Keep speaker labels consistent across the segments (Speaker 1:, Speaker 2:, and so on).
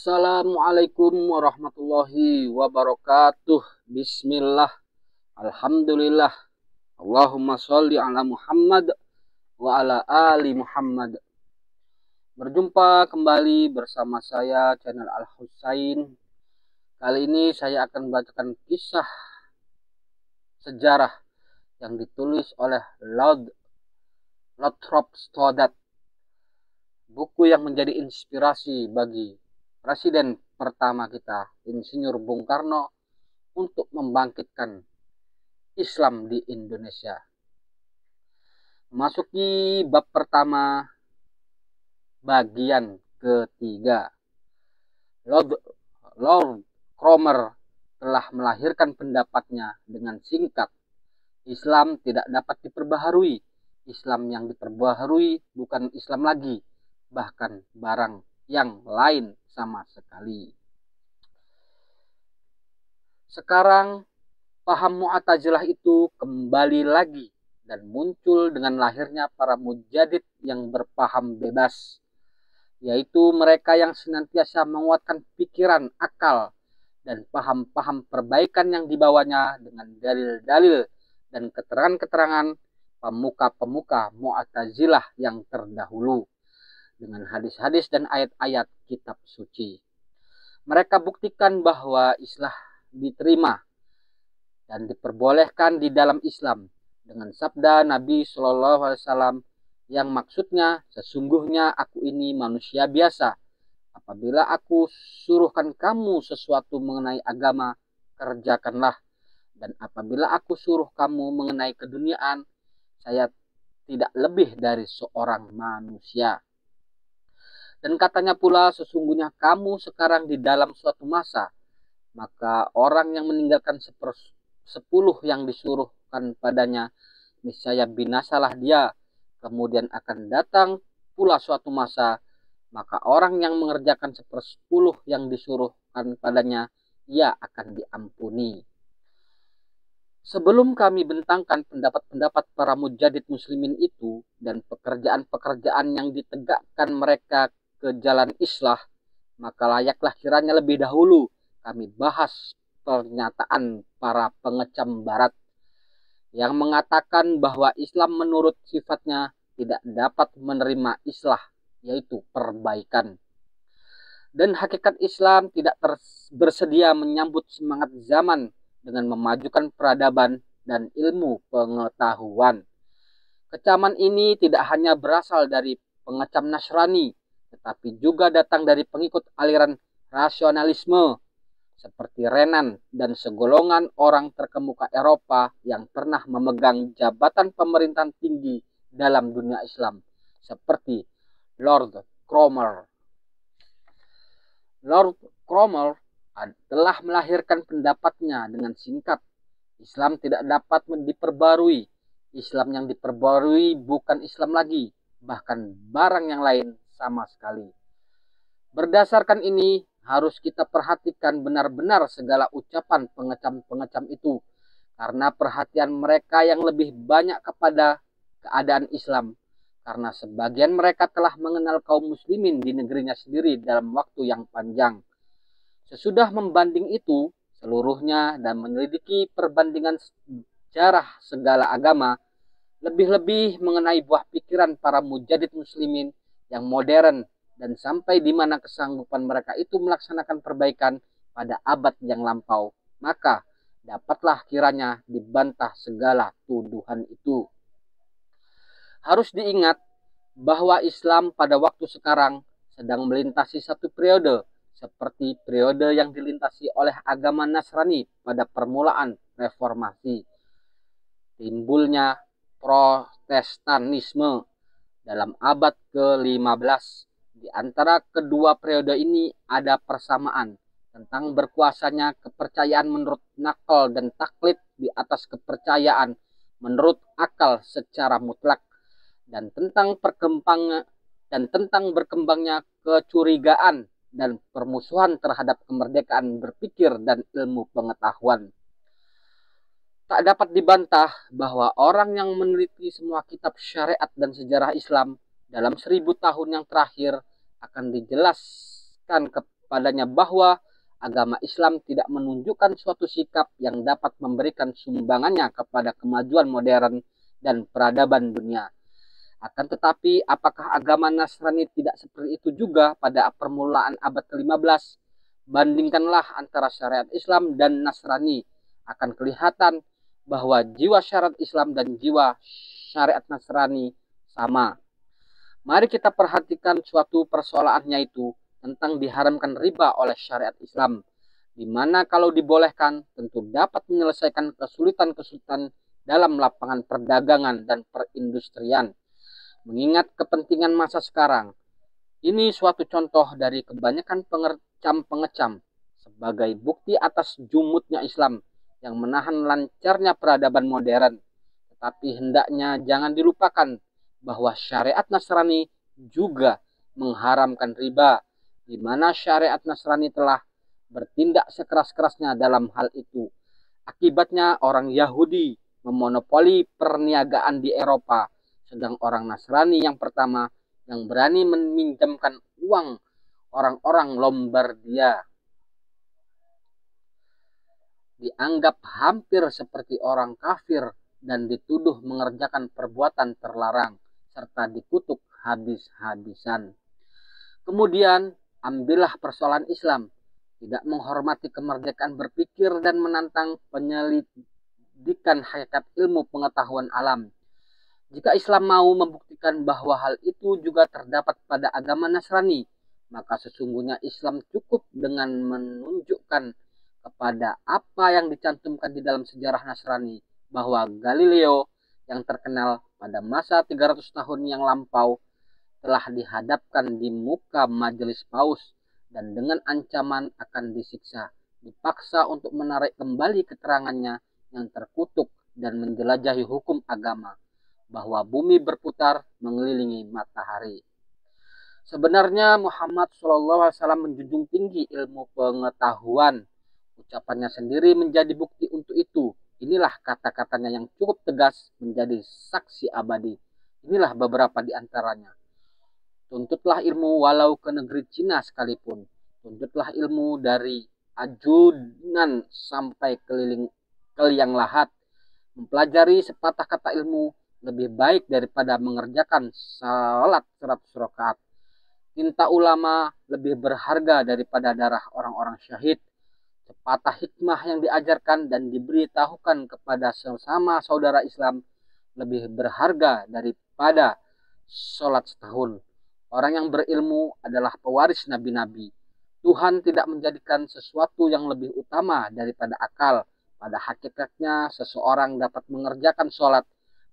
Speaker 1: Assalamualaikum warahmatullahi wabarakatuh. Bismillah. Alhamdulillah. Allahumma sholli ala Muhammad wa ala ali Muhammad. Berjumpa kembali bersama saya channel Al Husain. Kali ini saya akan membacakan kisah sejarah yang ditulis oleh Lothrop Stoddard. Buku yang menjadi inspirasi bagi Presiden pertama kita, Insinyur Bung Karno, untuk membangkitkan Islam di Indonesia. Masuki bab pertama, bagian ketiga. Lord Cromer telah melahirkan pendapatnya dengan singkat. Islam tidak dapat diperbaharui. Islam yang diperbaharui bukan Islam lagi, bahkan barang yang lain sama sekali. Sekarang paham Mu'tazilah itu kembali lagi dan muncul dengan lahirnya para mujadid yang berpaham bebas, yaitu mereka yang senantiasa menguatkan pikiran, akal, dan paham-paham perbaikan yang dibawanya dengan dalil-dalil dan keterangan-keterangan pemuka-pemuka Mu'tazilah yang terdahulu, dengan hadis-hadis dan ayat-ayat kitab suci. Mereka buktikan bahwa Islam diterima dan diperbolehkan di dalam Islam dengan sabda Nabi Shallallahu Alaihi Wasallam yang maksudnya, sesungguhnya aku ini manusia biasa. Apabila aku suruhkan kamu sesuatu mengenai agama, kerjakanlah. Dan apabila aku suruh kamu mengenai keduniaan, saya tidak lebih dari seorang manusia. Dan katanya pula, sesungguhnya kamu sekarang di dalam suatu masa, maka orang yang meninggalkan 10 yang disuruhkan padanya, niscaya binasalah dia. Kemudian akan datang pula suatu masa, maka orang yang mengerjakan 10 yang disuruhkan padanya, ia akan diampuni. Sebelum kami bentangkan pendapat-pendapat para mujadid muslimin itu dan pekerjaan-pekerjaan yang ditegakkan mereka ke jalan islah, maka layaklah kiranya lebih dahulu kami bahas pernyataan para pengecam barat yang mengatakan bahwa Islam menurut sifatnya tidak dapat menerima islah, yaitu perbaikan. Dan hakikat Islam tidak bersedia menyambut semangat zaman dengan memajukan peradaban dan ilmu pengetahuan. Kecaman ini tidak hanya berasal dari pengecam Nasrani, tetapi juga datang dari pengikut aliran rasionalisme seperti Renan dan segolongan orang terkemuka Eropa yang pernah memegang jabatan pemerintahan tinggi dalam dunia Islam, seperti Lord Cromer. Lord Cromer telah melahirkan pendapatnya dengan singkat. Islam tidak dapat diperbarui. Islam yang diperbarui bukan Islam lagi, bahkan barang yang lain sama sekali. Berdasarkan ini, harus kita perhatikan benar-benar segala ucapan pengecam-pengecam itu, karena perhatian mereka yang lebih banyak kepada keadaan Islam, karena sebagian mereka telah mengenal kaum muslimin di negerinya sendiri dalam waktu yang panjang. Sesudah membanding itu seluruhnya dan menyelidiki perbandingan sejarah segala agama, lebih-lebih mengenai buah pikiran para mujadid muslimin yang modern, dan sampai di mana kesanggupan mereka itu melaksanakan perbaikan pada abad yang lampau, maka dapatlah kiranya dibantah segala tuduhan itu. Harus diingat bahwa Islam pada waktu sekarang sedang melintasi satu periode, seperti periode yang dilintasi oleh agama Nasrani pada permulaan reformasi. Timbulnya Protestanisme dalam abad ke-15. Di antara kedua periode ini ada persamaan tentang berkuasanya kepercayaan menurut nakal dan taklid di atas kepercayaan menurut akal secara mutlak, dan tentang berkembangnya kecurigaan dan permusuhan terhadap kemerdekaan berpikir dan ilmu pengetahuan. Tak dapat dibantah bahwa orang yang meneliti semua kitab syariat dan sejarah Islam dalam 1000 tahun yang terakhir akan dijelaskan kepadanya bahwa agama Islam tidak menunjukkan suatu sikap yang dapat memberikan sumbangannya kepada kemajuan modern dan peradaban dunia. Akan tetapi, apakah agama Nasrani tidak seperti itu juga pada permulaan abad ke-15? Bandingkanlah antara syariat Islam dan Nasrani. Akan kelihatan bahwa jiwa syariat Islam dan jiwa syariat Nasrani sama. Mari kita perhatikan suatu persoalannya, itu tentang diharamkan riba oleh syariat Islam, di mana kalau dibolehkan tentu dapat menyelesaikan kesulitan-kesulitan dalam lapangan perdagangan dan perindustrian. Mengingat kepentingan masa sekarang, ini suatu contoh dari kebanyakan pengecam-pengecam sebagai bukti atas jumutnya Islam yang menahan lancarnya peradaban modern. Tetapi hendaknya jangan dilupakan bahwa syariat Nasrani juga mengharamkan riba, di mana syariat Nasrani telah bertindak sekeras-kerasnya dalam hal itu. Akibatnya orang Yahudi memonopoli perniagaan di Eropa, sedang orang Nasrani yang pertama yang berani meminjamkan uang orang-orang Lombardia dianggap hampir seperti orang kafir dan dituduh mengerjakan perbuatan terlarang serta dikutuk habis-habisan. Kemudian ambillah persoalan Islam, tidak menghormati kemerdekaan berpikir dan menantang penyelidikan hakikat ilmu pengetahuan alam. Jika Islam mau membuktikan bahwa hal itu juga terdapat pada agama Nasrani, maka sesungguhnya Islam cukup dengan menunjukkan kepada apa yang dicantumkan di dalam sejarah Nasrani, bahwa Galileo yang terkenal pada masa 300 tahun yang lampau telah dihadapkan di muka majelis paus dan dengan ancaman akan disiksa, dipaksa untuk menarik kembali keterangannya yang terkutuk dan menjelajahi hukum agama, bahwa bumi berputar mengelilingi matahari. Sebenarnya Muhammad SAW menjunjung tinggi ilmu pengetahuan. Ucapannya sendiri menjadi bukti untuk itu. Inilah kata-katanya yang cukup tegas menjadi saksi abadi. Inilah beberapa di antaranya. Tuntutlah ilmu walau ke negeri Cina sekalipun. Tuntutlah ilmu dari ajunan sampai ke liang lahat. Mempelajari sepatah kata ilmu lebih baik daripada mengerjakan salat 100 rakaat. Tinta ulama lebih berharga daripada darah orang-orang syahid. Sepatah hikmah yang diajarkan dan diberitahukan kepada sesama saudara Islam lebih berharga daripada sholat setahun. Orang yang berilmu adalah pewaris nabi-nabi. Tuhan tidak menjadikan sesuatu yang lebih utama daripada akal. Pada hakikatnya seseorang dapat mengerjakan sholat,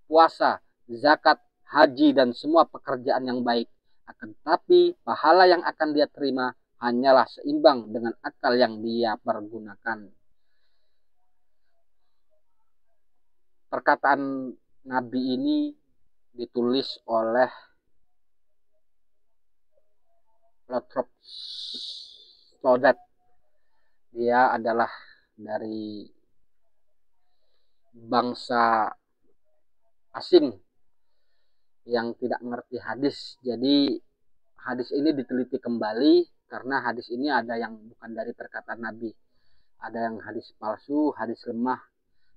Speaker 1: puasa, zakat, haji, dan semua pekerjaan yang baik. Akan tetapi pahala yang akan dia terima hanyalah seimbang dengan akal yang dia pergunakan. Perkataan Nabi ini ditulis oleh Lothrop Stoddard. Dia adalah dari bangsa asing yang tidak mengerti hadis. Jadi hadis ini diteliti kembali, karena hadis ini ada yang bukan dari perkataan Nabi. Ada yang hadis palsu, hadis lemah,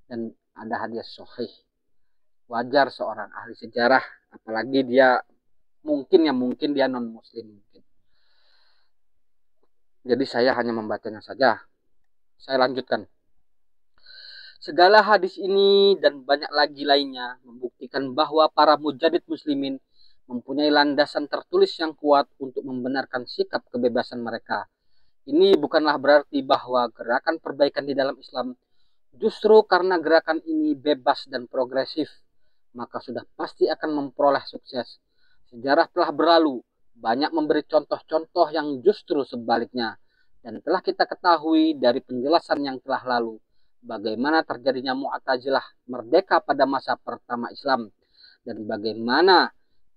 Speaker 1: dan ada hadis sahih. Wajar seorang ahli sejarah, apalagi dia mungkin dia non muslim mungkin. Jadi saya hanya membacanya saja. Saya lanjutkan. Segala hadis ini dan banyak lagi lainnya membuktikan bahwa para mujahid muslimin mempunyai landasan tertulis yang kuat untuk membenarkan sikap kebebasan mereka. Ini bukanlah berarti bahwa gerakan perbaikan di dalam Islam justru karena gerakan ini bebas dan progresif, maka sudah pasti akan memperoleh sukses. Sejarah telah berlalu, banyak memberi contoh-contoh yang justru sebaliknya, dan telah kita ketahui dari penjelasan yang telah lalu, bagaimana terjadinya Mu'tazilah merdeka pada masa pertama Islam, dan bagaimana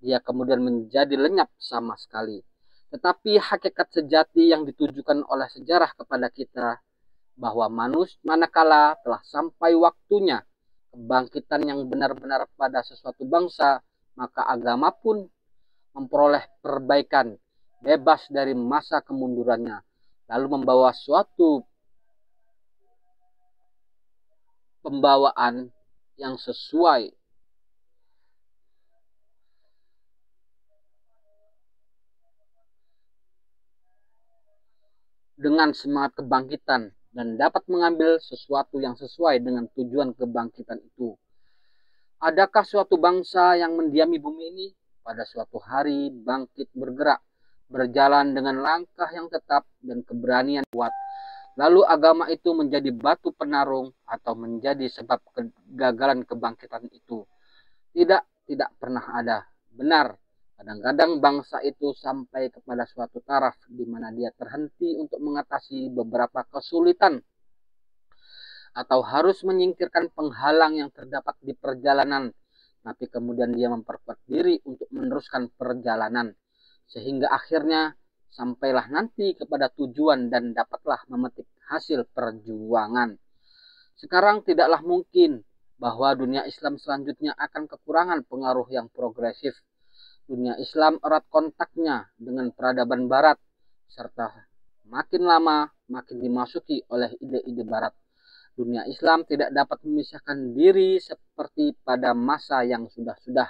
Speaker 1: dia kemudian menjadi lenyap sama sekali. Tetapi hakikat sejati yang ditujukan oleh sejarah kepada kita, bahwa manakala telah sampai waktunya kebangkitan yang benar-benar pada sesuatu bangsa, maka agama pun memperoleh perbaikan, bebas dari masa kemundurannya. lalu membawa suatu pembawaan yang sesuai dengan semangat kebangkitan dan dapat mengambil sesuatu yang sesuai dengan tujuan kebangkitan itu. Adakah suatu bangsa yang mendiami bumi ini pada suatu hari bangkit bergerak, berjalan dengan langkah yang tetap dan keberanian kuat, lalu agama itu menjadi batu penarung atau menjadi sebab kegagalan kebangkitan itu? Tidak pernah ada. Benar, kadang-kadang bangsa itu sampai kepada suatu taraf di mana dia terhenti untuk mengatasi beberapa kesulitan atau harus menyingkirkan penghalang yang terdapat di perjalanan, tapi kemudian dia memperkuat diri untuk meneruskan perjalanan, sehingga akhirnya sampailah nanti kepada tujuan dan dapatlah memetik hasil perjuangan. Sekarang tidaklah mungkin bahwa dunia Islam selanjutnya akan kekurangan pengaruh yang progresif. Dunia Islam erat kontaknya dengan peradaban Barat, serta makin lama makin dimasuki oleh ide-ide Barat. Dunia Islam tidak dapat memisahkan diri seperti pada masa yang sudah-sudah,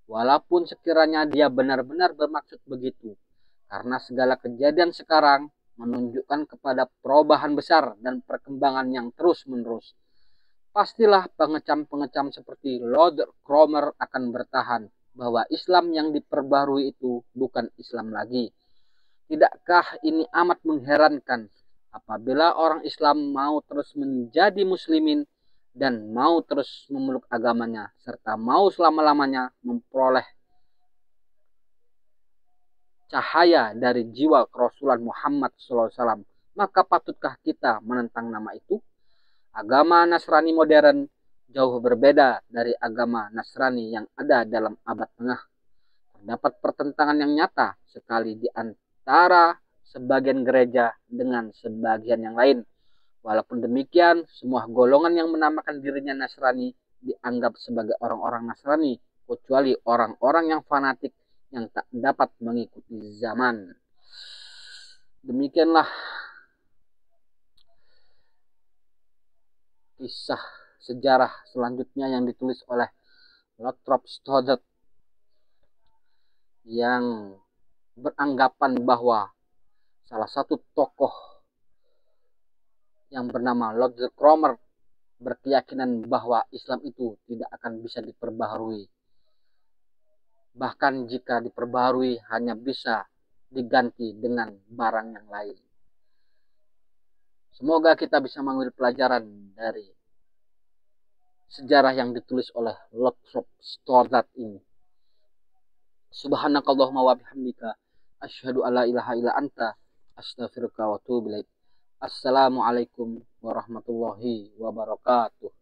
Speaker 1: walaupun sekiranya dia benar-benar bermaksud begitu, karena segala kejadian sekarang menunjukkan kepada perubahan besar dan perkembangan yang terus-menerus. Pastilah pengecam-pengecam seperti Lord Cromer akan bertahan bahwa Islam yang diperbarui itu bukan Islam lagi. Tidakkah ini amat mengherankan apabila orang Islam mau terus menjadi muslimin dan mau terus memeluk agamanya, serta mau selama-lamanya memperoleh cahaya dari jiwa kerasulan Muhammad SAW, maka patutkah kita menentang nama itu? Agama Nasrani modern jauh berbeda dari agama Nasrani yang ada dalam abad tengah. Terdapat pertentangan yang nyata sekali di antara sebagian gereja dengan sebagian yang lain. Walaupun demikian, semua golongan yang menamakan dirinya Nasrani dianggap sebagai orang-orang Nasrani, kecuali orang-orang yang fanatik yang tak dapat mengikuti zaman. Demikianlah kisah sejarah selanjutnya yang ditulis oleh Lothrop Stoddard, yang beranggapan bahwa salah satu tokoh yang bernama Lord Cromer berkeyakinan bahwa Islam itu tidak akan bisa diperbaharui. Bahkan jika diperbaharui hanya bisa diganti dengan barang yang lain. Semoga kita bisa mengambil pelajaran dari sejarah yang ditulis oleh Lothrop Stoddard ini. Subhanakallahumma wa bihamdika asyhadu alla ilaha illa anta astaghfiruka wa atubu ilaik. Assalamualaikum warahmatullahi wabarakatuh.